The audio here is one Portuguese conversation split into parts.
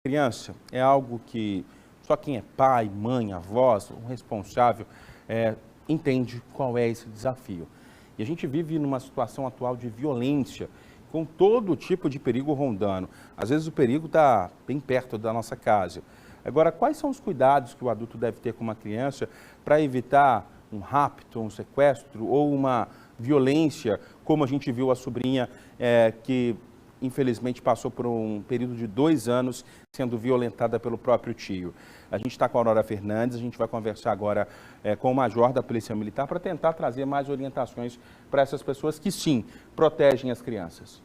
Criança é algo que só quem é pai, mãe, avós, um responsável, entende qual é esse desafio. E a gente vive numa situação atual de violência, com todo tipo de perigo rondando. Às vezes o perigo está bem perto da nossa casa. Agora, quais são os cuidados que o adulto deve ter com uma criança para evitar um rapto, um sequestro ou uma violência, como a gente viu a sobrinha que infelizmente passou por um período de 2 anos sendo violentada pelo próprio tio. A gente está com a Aurora Fernandes, a gente vai conversar agora com o major da Polícia Militar para tentar trazer mais orientações para essas pessoas que sim, protegem as crianças.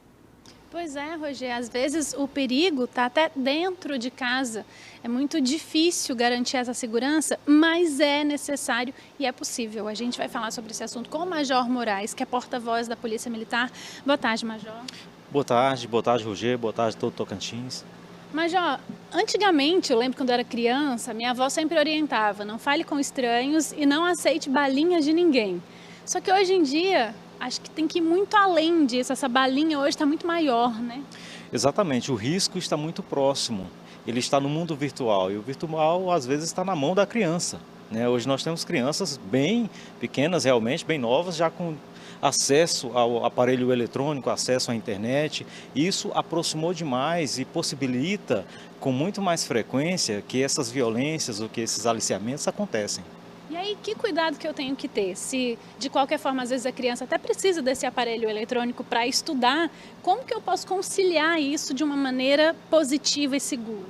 Pois é, Roger, às vezes o perigo está até dentro de casa. É muito difícil garantir essa segurança, mas é necessário e é possível. A gente vai falar sobre esse assunto com o Major Moraes, que é porta-voz da Polícia Militar. Boa tarde, Major. Boa tarde, Roger, boa tarde todo Tocantins. Major, antigamente, eu lembro quando eu era criança, minha avó sempre orientava, não fale com estranhos e não aceite balinhas de ninguém. Só que hoje em dia, acho que tem que ir muito além disso, essa balinha hoje está muito maior, né? Exatamente, o risco está muito próximo, ele está no mundo virtual e o virtual às vezes está na mão da criança, né? Hoje nós temos crianças bem pequenas realmente, bem novas, já com acesso ao aparelho eletrônico, acesso à internet. Isso aproximou demais e possibilita com muito mais frequência que essas violências ou que esses aliciamentos acontecem. E aí, que cuidado que eu tenho que ter? Se, de qualquer forma, às vezes a criança até precisa desse aparelho eletrônico para estudar, como que eu posso conciliar isso de uma maneira positiva e segura?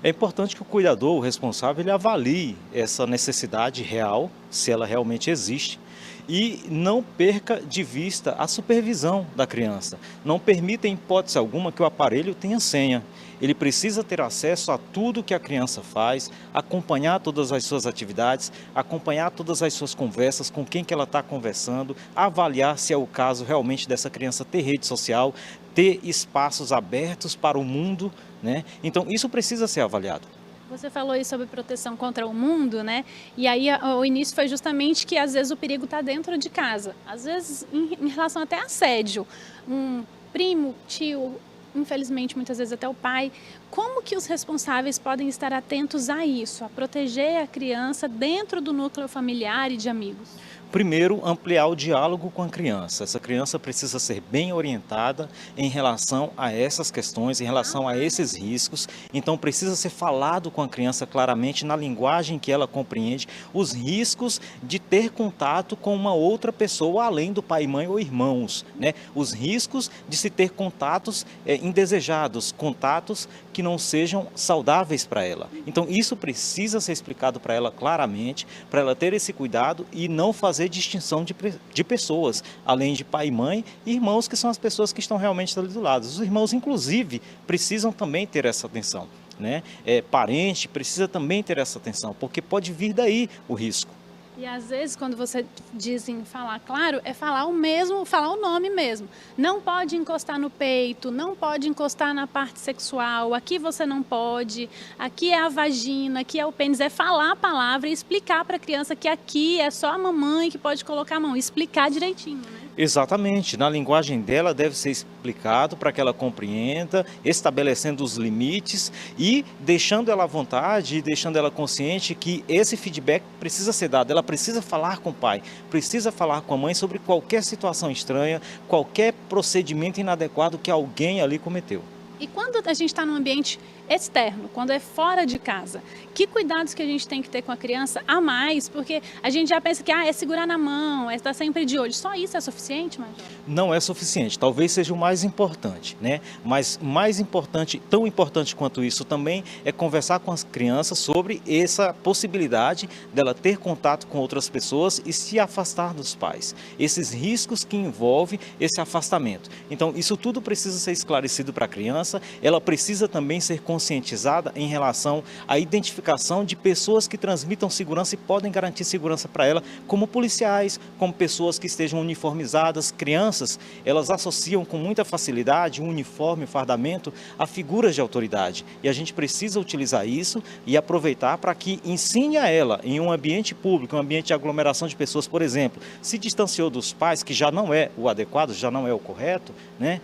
É importante que o cuidador, o responsável, ele avalie essa necessidade real, se ela realmente existe, e não perca de vista a supervisão da criança. Não permita, em hipótese alguma, que o aparelho tenha senha. Ele precisa ter acesso a tudo que a criança faz, acompanhar todas as suas atividades, acompanhar todas as suas conversas, com quem que ela está conversando, avaliar se é o caso realmente dessa criança ter rede social, ter espaços abertos para o mundo, né? Então isso precisa ser avaliado. Você falou aí sobre proteção contra o mundo, né? E aí o início foi justamente que às vezes o perigo está dentro de casa. Às vezes em relação até a assédio, um primo, tio, infelizmente muitas vezes até o pai. Como que os responsáveis podem estar atentos a isso, a proteger a criança dentro do núcleo familiar e de amigos? Primeiro, ampliar o diálogo com a criança. Essa criança precisa ser bem orientada em relação a essas questões, em relação a esses riscos. Então, precisa ser falado com a criança claramente, na linguagem que ela compreende, os riscos de ter contato com uma outra pessoa, além do pai, mãe ou irmãos, né? Os riscos de se ter contatos indesejados, contatos que não sejam saudáveis para ela. Então, isso precisa ser explicado para ela claramente, para ela ter esse cuidado e não fazer distinção de pessoas, além de pai e mãe e irmãos, que são as pessoas que estão realmente ali do lado. Os irmãos, inclusive, precisam também ter essa atenção, né? Parente precisa também ter essa atenção, porque pode vir daí o risco. E às vezes, quando você diz em falar claro, é falar o mesmo, falar o nome mesmo. Não pode encostar no peito, não pode encostar na parte sexual, aqui você não pode, aqui é a vagina, aqui é o pênis. É falar a palavra e explicar para a criança que aqui é só a mamãe que pode colocar a mão, explicar direitinho, né? Exatamente, na linguagem dela deve ser explicado para que ela compreenda, estabelecendo os limites e deixando ela à vontade, deixando ela consciente que esse feedback precisa ser dado. Ela precisa falar com o pai, precisa falar com a mãe sobre qualquer situação estranha, qualquer procedimento inadequado que alguém ali cometeu. E quando a gente está num ambiente externo, quando é fora de casa, que cuidados que a gente tem que ter com a criança a mais? Porque a gente já pensa que é segurar na mão, é estar sempre de olho. Só isso é suficiente, Major? Não é suficiente, talvez seja o mais importante, né? Mas mais importante, tão importante quanto isso também, é conversar com as crianças sobre essa possibilidade dela ter contato com outras pessoas e se afastar dos pais. Esses riscos que envolvem esse afastamento. Então, isso tudo precisa ser esclarecido para a criança, ela precisa também ser conscientizada em relação à identificação de pessoas que transmitam segurança e podem garantir segurança para ela, como policiais, como pessoas que estejam uniformizadas. Crianças, elas associam com muita facilidade o uniforme, o fardamento a figuras de autoridade. E a gente precisa utilizar isso e aproveitar para que ensine a ela, em um ambiente público, um ambiente de aglomeração de pessoas, por exemplo, se distanciou dos pais, que já não é o adequado, já não é o correto, né?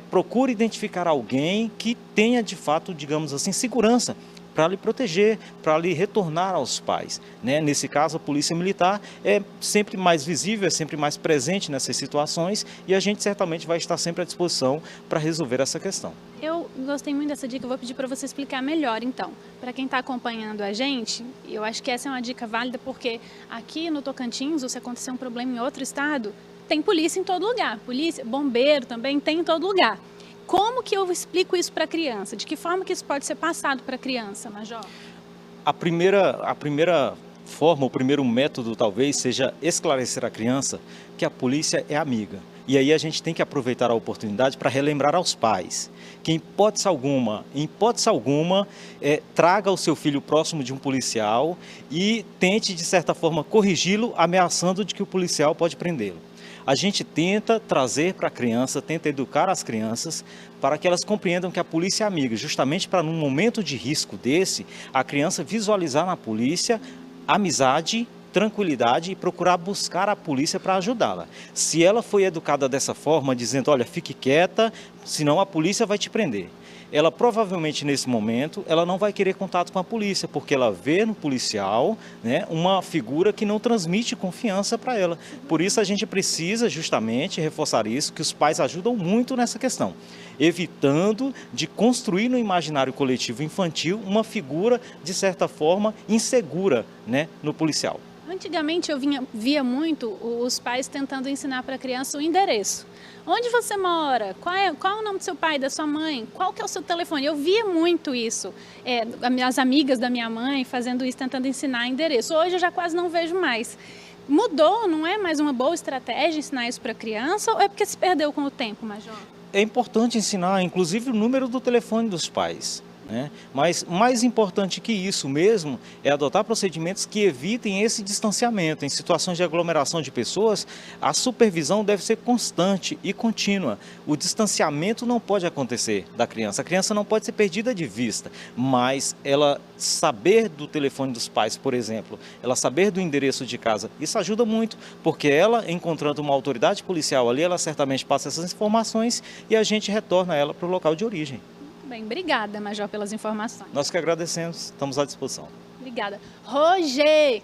Procure identificar alguém alguém que tenha de fato, digamos assim, segurança para lhe proteger, para lhe retornar aos pais, né? Nesse caso, a Polícia Militar é sempre mais visível, é sempre mais presente nessas situações e a gente certamente vai estar sempre à disposição para resolver essa questão. Eu gostei muito dessa dica, eu vou pedir para você explicar melhor então. Para quem está acompanhando a gente, eu acho que essa é uma dica válida porque aqui no Tocantins, ou se acontecer um problema em outro estado, tem polícia em todo lugar, polícia, bombeiro também tem em todo lugar. Como que eu explico isso para a criança? De que forma que isso pode ser passado para a criança, Major? A primeira forma, o primeiro método talvez seja esclarecer a criança que a polícia é amiga. E aí a gente tem que aproveitar a oportunidade para relembrar aos pais que em hipótese alguma, traga o seu filho próximo de um policial e tente de certa forma corrigi-lo, ameaçando de que o policial pode prendê-lo. A gente tenta trazer para a criança, tenta educar as crianças para que elas compreendam que a polícia é amiga, justamente para num momento de risco desse, a criança visualizar na polícia amizade, tranquilidade e procurar buscar a polícia para ajudá-la. Se ela foi educada dessa forma, dizendo, olha, fique quieta, senão a polícia vai te prender. Ela provavelmente nesse momento, ela não vai querer contato com a polícia, porque ela vê no policial, né, uma figura que não transmite confiança para ela. Por isso a gente precisa justamente reforçar isso, que os pais ajudam muito nessa questão, evitando de construir no imaginário coletivo infantil uma figura, de certa forma, insegura, né, no policial. Antigamente eu via muito os pais tentando ensinar para a criança o endereço. Onde você mora? Qual é o nome do seu pai, da sua mãe? Qual que é o seu telefone? Eu via muito isso. As amigas da minha mãe fazendo isso, tentando ensinar endereço. Hoje eu já quase não vejo mais. Mudou, não é mais uma boa estratégia ensinar isso para a criança ou é porque se perdeu com o tempo, Major? É importante ensinar, inclusive, o número do telefone dos pais, né? Mas mais importante que isso mesmo é adotar procedimentos que evitem esse distanciamento. Em situações de aglomeração de pessoas, a supervisão deve ser constante e contínua. O distanciamento não pode acontecer da criança. A criança não pode ser perdida de vista, mas ela saber do telefone dos pais, por exemplo, ela saber do endereço de casa, isso ajuda muito, porque ela, encontrando uma autoridade policial ali, ela certamente passa essas informações e a gente retorna ela para o local de origem. Bem, obrigada, Major, pelas informações. Nós que agradecemos, estamos à disposição. Obrigada. Roger!